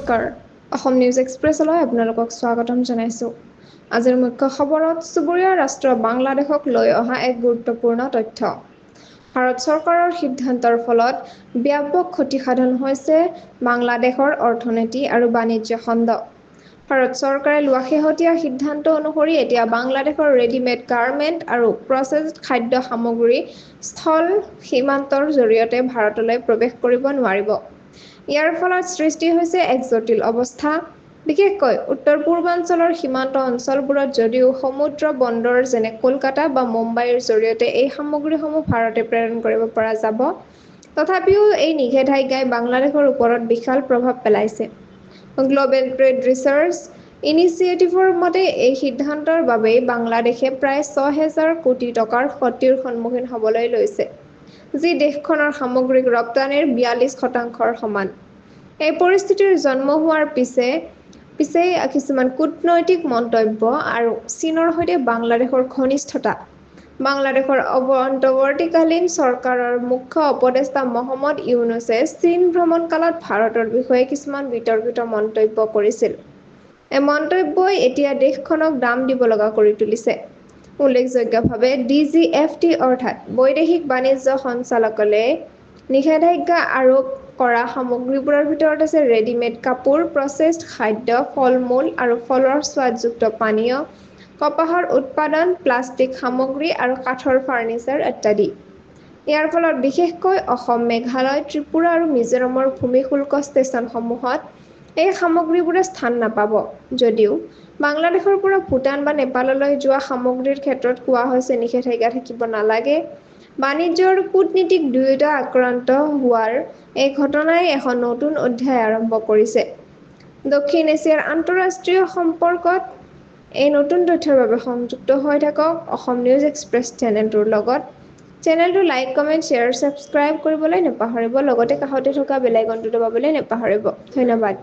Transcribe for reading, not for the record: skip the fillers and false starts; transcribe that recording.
নমস্কাৰ অসম নিউজ এক্সপ্ৰেছলৈ আপোনালোকক স্বাগতম জনাইছোঁ। আজিৰ মুখ্য খবৰত চুবুৰীয়া ৰাষ্ট্ৰ বাংলাদেশক লৈ অহা এক গুৰুত্বপূৰ্ণ তথ্য। ভাৰত চৰকাৰৰ সিদ্ধান্তৰ ফলত ব্যাপক ক্ষতিসাধন হৈছে বাংলাদেশৰ অৰ্থনীতি আৰু বাণিজ্য খণ্ড। ভাৰত চৰকাৰে লোৱা শেহতীয়া সিদ্ধান্ত অনুসৰি এতিয়া বাংলাদেশৰ ৰেডিমেড গাৰ্মেণ্ট আৰু প্ৰচেছড খাদ্য সামগ্ৰী স্থল সীমান্তৰ জৰিয়তে ভাৰতলৈ প্ৰৱেশ কৰিব নোৱাৰিব। ইয়াৰ ফলত সৃষ্টি হৈছে এক জটিল অৱস্থা। বিশেষকৈ উত্তৰ-পূৰ্বাঞ্চলৰ সীমান্ত অঞ্চলবোৰত যদিও সমুদ্ৰ বন্দৰ যেনে কলকাতা বা মুম্বাইৰ জৰিয়তে এই সামগ্ৰীসমূহ ভাৰতে প্ৰেৰণ কৰিব পৰা যাব, তথাপিও এই নিষেধাজ্ঞাই বাংলাদেশৰ ওপৰত বিশাল প্ৰভাৱ পেলাইছে। গ্ল'বেল ট্ৰেড ৰিচাৰ্চ ইনিচিয়েটিভৰ মতে এই সিদ্ধান্তৰ বাবেই বাংলাদেশে প্ৰায় ৬,০০০ কোটি টকাৰ ক্ষতিৰ সন্মুখীন হ'বলৈ লৈছে, যি দেশখনৰ সামগ্ৰিক ৰপ্তানিৰ ৪২% সমান। এই পৰিস্থিতিৰ জন্ম হোৱাৰ পিছে কিছুমান কূটনৈতিক মন্তব্য আৰু চীনৰ সৈতে বাংলাদেশৰ ঘনিষ্ঠতা। বাংলাদেশৰ অন্তৱৰ্তীকালীন চৰকাৰৰ মুখ্য উপদেষ্টা মহম্মদ ইউনুছে চীন ভ্ৰমণকালত ভাৰতৰ বিষয়ে কিছুমান বিতৰ্কিত মন্তব্য কৰিছিল। এই মন্তব্যই এতিয়া দেশখনক দাম দিব লগা কৰি তুলিছে। উল্লেখযোগ্যভাৱে DGFT অৰ্থাৎ বৈদেশিক বাণিজ্য সঞ্চালকালয়ে নিষেধাজ্ঞা আৰোপ কৰা সামগ্ৰীবোৰৰ ভিতৰত আছে ৰেডিমেড কাপোৰ, প্ৰচেছড খাদ্য, ফল-মূল আৰু ফলৰ সোৱাদযুক্ত পানীয়, কপাহৰ উৎপাদন, প্লাষ্টিক সামগ্ৰী আৰু কাঠৰ ফাৰ্নিচাৰ ইত্যাদি। ইয়াৰ ফলত বিশেষকৈ অসম, মেঘালয়, ত্ৰিপুৰা আৰু মিজোৰামৰ ভূমি শুল্ক ষ্টেচনসমূহত এই সামগ্ৰীবোৰে স্থান নাপাব। যদিও বাংলাদেশৰ পৰা ভূটান বা নেপাললৈ যোৱা সামগ্ৰীৰ ক্ষেত্ৰত কোৱা হৈছে নিষেধাজ্ঞা থাকিব নালাগে, বাণিজ্য আৰু কূটনীতিক দুয়োটা আক্ৰান্ত হোৱাৰ এই ঘটনাই এখন নতুন অধ্যায় আৰম্ভ কৰিছে। দক্ষিণ এছিয়াৰ আন্তঃৰাষ্ট্ৰীয় সম্পৰ্কত এই নতুন তথ্যৰ বাবে সংযুক্ত হৈ থাকক অসম নিউজ এক্সপ্ৰেছ চেনেলটোৰ লগত। চেনেলটো লাইক, কমেণ্ট, শ্বেয়াৰ, ছাবস্ক্ৰাইব কৰিবলৈ নাপাহৰিব। লগতে কাষতে থকা বেল আইকনটো দবাবলৈ নাপাহৰিব। ধন্যবাদ।